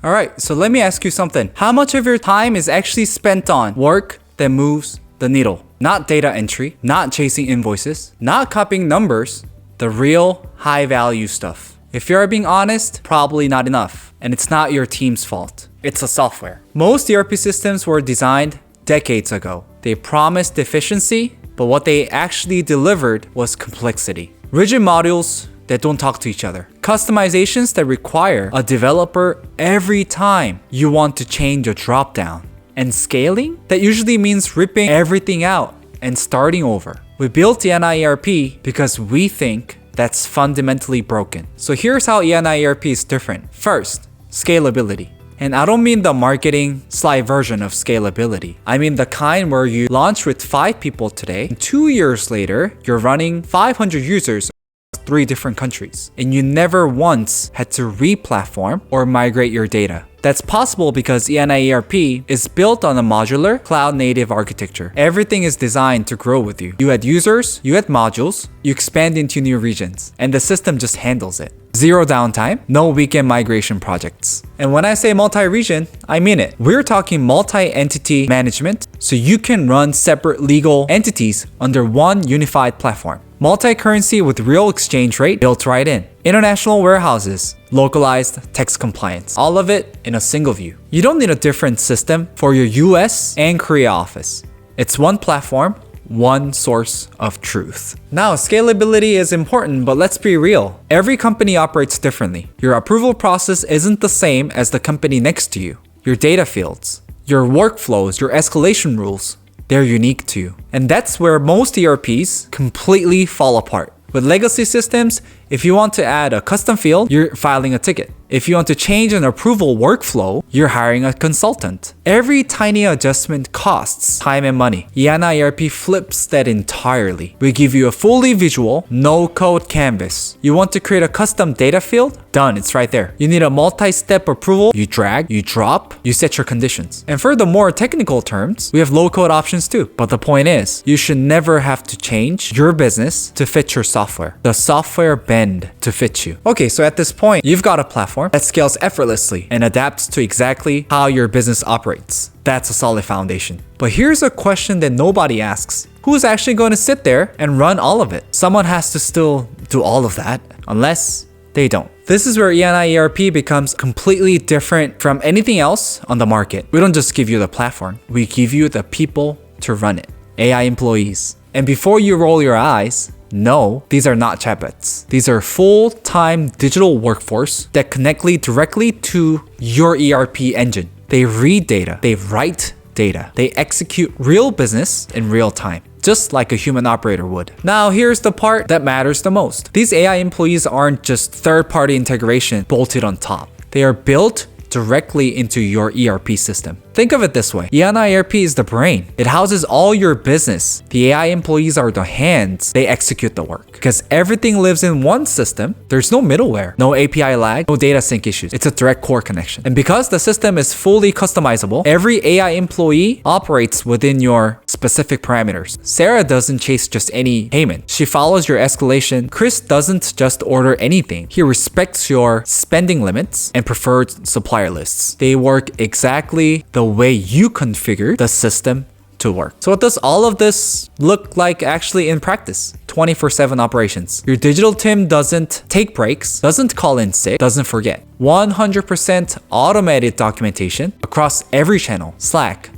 Alright, so let me ask you something. How much of your time is actually spent on work that moves the needle? Not data entry, not chasing invoices, not copying numbers, the real high value stuff. If you're being honest, probably not enough. And it's not your team's fault. It's the software. Most ERP systems were designed decades ago. They promised efficiency, but what they actually delivered was complexity. Rigid modules that don't talk to each other. Customizations that require a developer every time you want to change a dropdown. And scaling that usually means ripping everything out and starting over. We built ENI ERP because we think that's fundamentally broken. So here's how ENI ERP is different. First, scalability. And I don't mean the marketing slide version of scalability. I mean the kind where you launch with 5 people today, and 2 years later, you're running 500 users in 3 different countries. And you never once had to replatform or migrate your data. That's possible because ENI ERP is built on a modular, cloud-native architecture. Everything is designed to grow with you. You add users, you add modules, you expand into new regions, and the system just handles it. Zero downtime, no weekend migration projects. And when I say multi-region, I mean it. We're talking multi-entity management, so you can run separate legal entities under one unified platform. Multi-currency with real exchange rate built right in. International warehouses, localized tax compliance. All of it in a single view. You don't need a different system for your US and Korea office. It's one platform, one source of truth. Now, scalability is important, but let's be real. Every company operates differently. Your approval process isn't the same as the company next to you. Your data fields, your workflows, your escalation rules, they're unique to you. And that's where most ERPs completely fall apart. With legacy systems, if you want to add a custom field, you're filing a ticket. If you want to change an approval workflow, you're hiring a consultant. Every tiny adjustment costs time and money. ENI ERP flips that entirely. We give you a fully visual, no-code canvas. You want to create a custom data field? Done, it's right there. You need a multi-step approval? You drag, you drop, you set your conditions. And for the more technical terms, we have low-code options too. But the point is, you should never have to change your business to fit your software. The software bend to fit you. Okay, so at this point, you've got a platform that scales effortlessly and adapts to exactly how your business operates. That's a solid foundation. But here's a question that nobody asks. Who's actually going to sit there and run all of it? Someone has to still do all of that, unless they don't. This is where ENI ERP becomes completely different from anything else on the market. We don't just give you the platform, we give you the people to run it. AI employees. And before you roll your eyes, no, these are not chatbots. These are full-time digital workforce that connect directly to your ERP engine. They read data, they write data, they execute real business in real time, just like a human operator would. Now, here's the part that matters the most. These AI employees aren't just third-party integration bolted on top. They are built directly into your ERP system. Think of it this way. ENI ERP is the brain. It houses all your business. The AI employees are the hands. They execute the work. Because everything lives in one system, there's no middleware, no API lag, no data sync issues. It's a direct core connection. And because the system is fully customizable, every AI employee operates within your specific parameters. Sarah doesn't chase just any payment. She follows your escalation. Chris doesn't just order anything. He respects your spending limits and preferred supplier lists. They work exactly the way you configure the system to work. So what does all of this look like actually in practice? 24/7 operations. Your digital team doesn't take breaks, doesn't call in sick, doesn't forget. 100% automated documentation across every channel: Slack,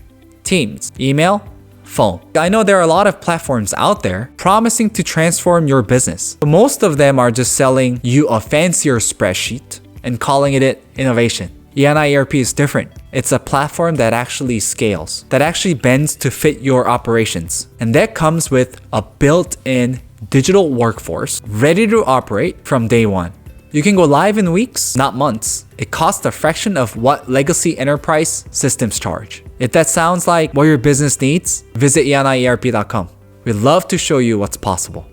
Teams, email, phone. I know there are a lot of platforms out there promising to transform your business, but most of them are just selling you a fancier spreadsheet and calling it innovation. ENI ERP is different. It's a platform that actually scales, that actually bends to fit your operations. And that comes with a built-in digital workforce ready to operate from day one. You can go live in weeks, not months. It costs a fraction of what legacy enterprise systems charge. If that sounds like what your business needs, visit ENIERP.com. We'd love to show you what's possible.